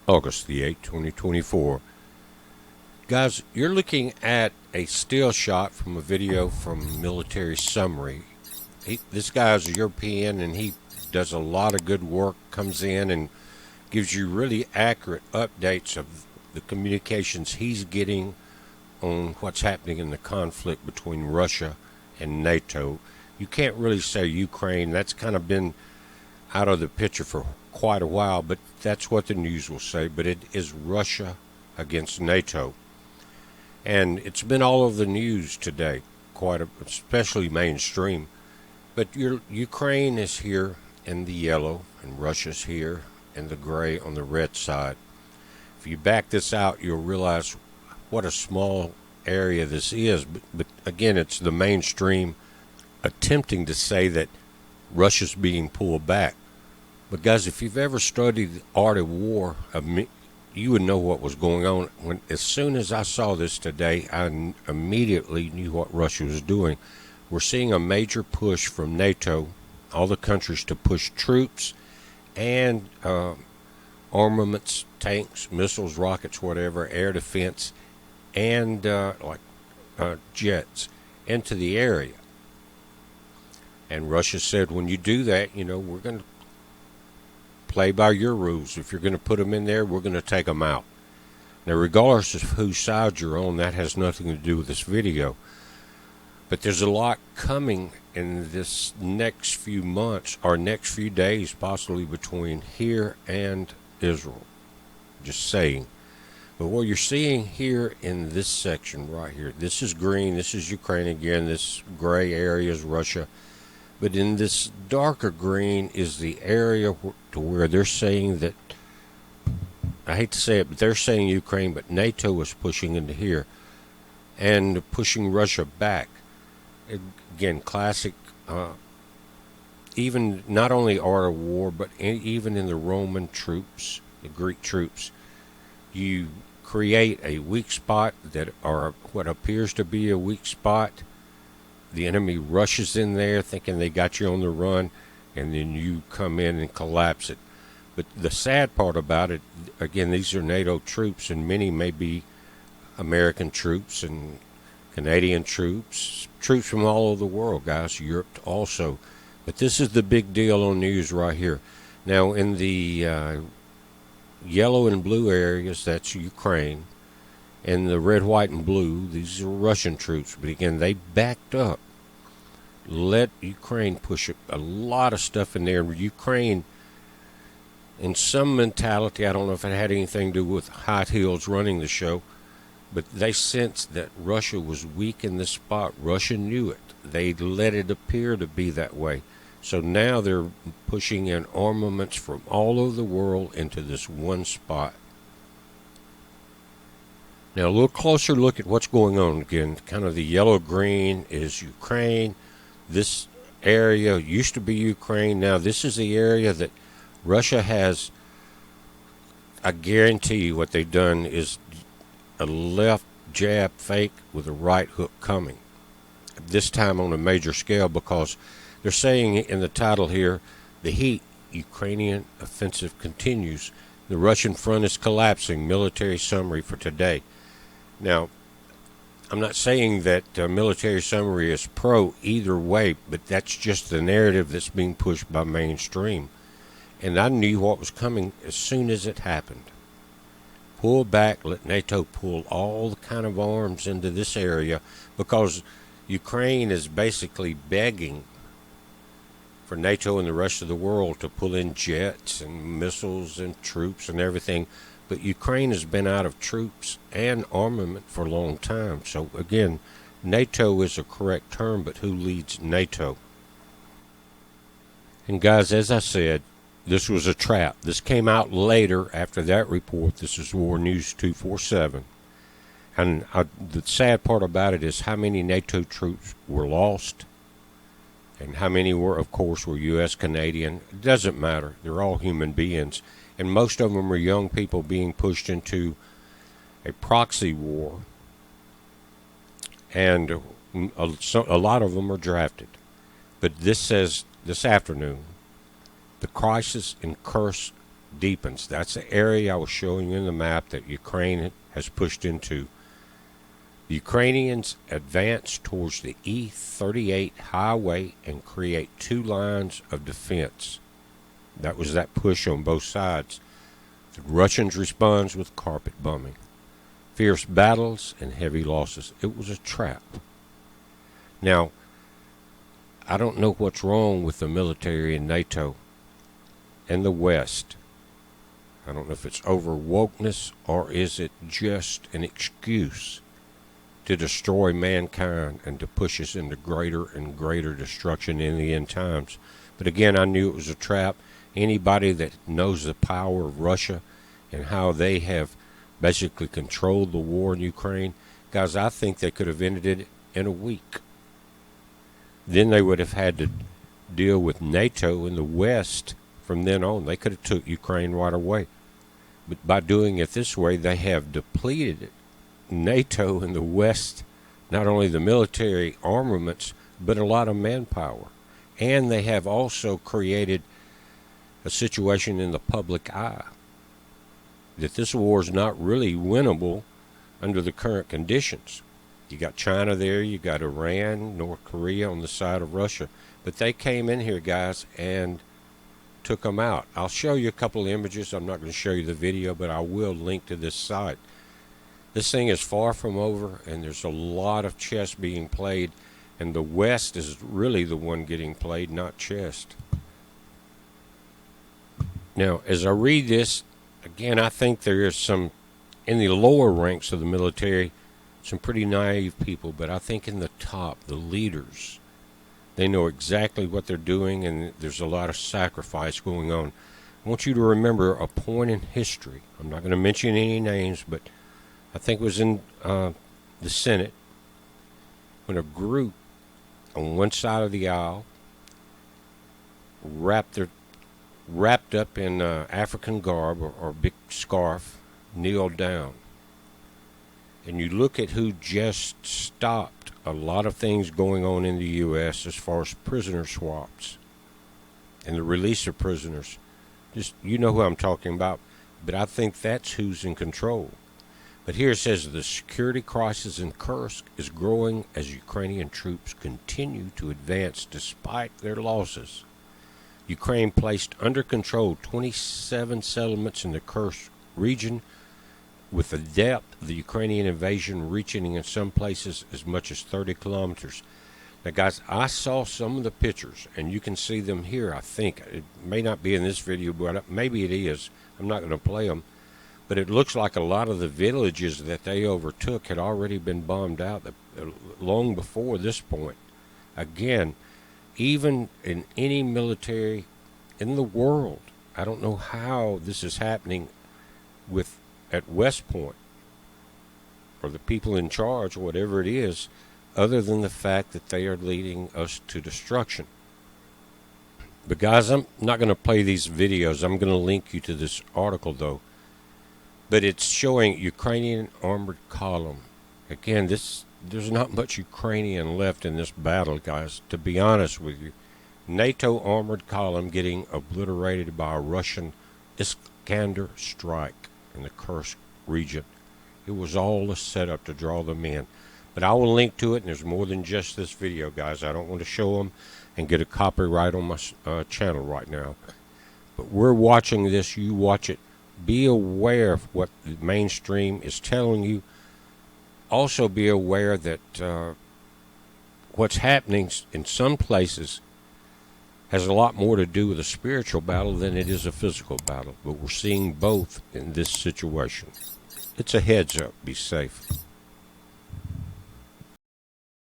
August the 8th, 2024. Guys, you're looking at a still shot from a video from Military Summary. This guy's European and he does a lot of good work, comes in and gives you really accurate updates of the communications he's getting on what's happening in the conflict between Russia and NATO. You can't really say Ukraine, that's kind of been out of the picture for quite a while, but that's what the news will say. But it is Russia against NATO. And it's been all over the news today, especially mainstream. But Ukraine is here in the yellow, and Russia's here in the gray on the red side. If you back this out, you'll realize what a small area this is. But again, it's the mainstream attempting to say that Russia's being pulled back. But guys, if you've ever studied the art of war, you would know what was going on. As soon as I saw this today, I immediately knew what Russia was doing. We're seeing a major push from NATO, all the countries, to push troops and armaments, tanks, missiles, rockets, whatever, air defense, and jets into the area. And Russia said, when you do that, we're going to play by your rules. If you're going to put them in there, we're going to take them out. Now, regardless of whose side you're on, that has nothing to do with this video. But there's a lot coming in this next few months, or next few days, possibly between here and Israel. Just saying. But what you're seeing here in this section right here, this is green, this is Ukraine again, this gray area is Russia. But in this darker green is the area to where they're saying that, I hate to say it, but they're saying Ukraine, but NATO is pushing into here and pushing Russia back. Again, classic, even not only art of war, but even in the Roman troops, the Greek troops, you create a weak spot or what appears to be a weak spot. The enemy rushes in there thinking they got you on the run, and then you come in and collapse it. But the sad part about it, again, these are NATO troops, and many may be American troops and Canadian troops from all over the world, guys, Europe also. But this is the big deal on news right here. Now, in the yellow and blue areas, that's Ukraine. And the red, white, and blue, these are Russian troops. But again, they backed up. Let Ukraine push a lot of stuff in there. Ukraine, in some mentality, I don't know if it had anything to do with high heels running the show, but they sensed that Russia was weak in this spot. Russia knew it. They let it appear to be that way. So now they're pushing in armaments from all over the world into this one spot. Now, a little closer look at what's going on. Again, kind of the yellow-green is Ukraine. This area used to be Ukraine. Now, this is the area that Russia has. I guarantee you what they've done is a left jab fake with a right hook coming. This time on a major scale, because they're saying in the title here, the heat, Ukrainian offensive continues. The Russian front is collapsing. Military summary for today. Now, I'm not saying that military summary is pro either way, but that's just the narrative that's being pushed by mainstream. And I knew what was coming as soon as it happened. Pull back, let NATO pull all the kind of arms into this area, because Ukraine is basically begging for NATO and the rest of the world to pull in jets and missiles and troops and everything. But Ukraine has been out of troops and armament for a long time. So again, NATO is a correct term, but who leads NATO? And guys, as I said, this was a trap. This came out later after that report. This is War News 247. And the sad part about it is how many NATO troops were lost and how many were, of course, were U.S., Canadian. It doesn't matter. They're all human beings. And most of them are young people being pushed into a proxy war. And a lot of them are drafted. But this says this afternoon, the crisis and curse deepens. That's the area I was showing you in the map that Ukraine has pushed into. The Ukrainians advance towards the E-38 highway and create 2 lines of defense. That was that push on both sides. The Russians respond with carpet bombing, fierce battles, and heavy losses. It was a trap. Now, I don't know what's wrong with the military in NATO and the West. I don't know if it's over wokeness or is it just an excuse to destroy mankind and to push us into greater and greater destruction in the end times. But again, I knew it was a trap. Anybody that knows the power of Russia and how they have basically controlled the war in Ukraine, guys, I think they could have ended it in a week. Then they would have had to deal with NATO in the West from then on. They could have took Ukraine right away. But by doing it this way, they have depleted NATO in the West, not only the military armaments, but a lot of manpower. And they have also created a situation in the public eye that this war is not really winnable under the current conditions. You got China there, you got Iran, North Korea on the side of Russia. But they came in here, guys, and took them out. I'll show you a couple of images. I'm not going to show you the video, but I will link to this site. This thing is far from over, and there's a lot of chess being played, and the West is really the one getting played, not chess. Now, as I read this, again, I think there is some, in the lower ranks of the military, some pretty naive people, but I think in the top, the leaders, they know exactly what they're doing, and there's a lot of sacrifice going on. I want you to remember a point in history. I'm not going to mention any names, but I think it was in the Senate when a group on one side of the aisle wrapped up in African garb or big scarf, kneeled down. And you look at who just stopped a lot of things going on in the U.S. as far as prisoner swaps and the release of prisoners. Just, you know who I'm talking about, but I think that's who's in control. But here it says the security crisis in Kursk is growing as Ukrainian troops continue to advance despite their losses. Ukraine placed under control 27 settlements in the Kursk region, with the depth of the Ukrainian invasion reaching in some places as much as 30 kilometers. Now, guys, I saw some of the pictures, and you can see them here, I think. It may not be in this video, but maybe it is. I'm not going to play them. But it looks like a lot of the villages that they overtook had already been bombed out long before this point. Again, even in any military in the world, I don't know how this is happening at West Point or the people in charge, whatever it is, other than the fact that they are leading us to destruction. But guys, I'm not going to play these videos. I'm going to link you to this article, though. But it's showing Ukrainian armored column. Again, there's not much Ukrainian left in this battle, guys, to be honest with you. NATO armored column getting obliterated by a Russian Iskander strike in the Kursk region. It was all a setup to draw them in. But I will link to it, and there's more than just this video, guys. I don't want to show them and get a copyright on my channel right now. But we're watching this. You watch it. Be aware of what the mainstream is telling you. Also be aware that what's happening in some places has a lot more to do with a spiritual battle than it is a physical battle. But we're seeing both in this situation. It's a heads up. Be safe.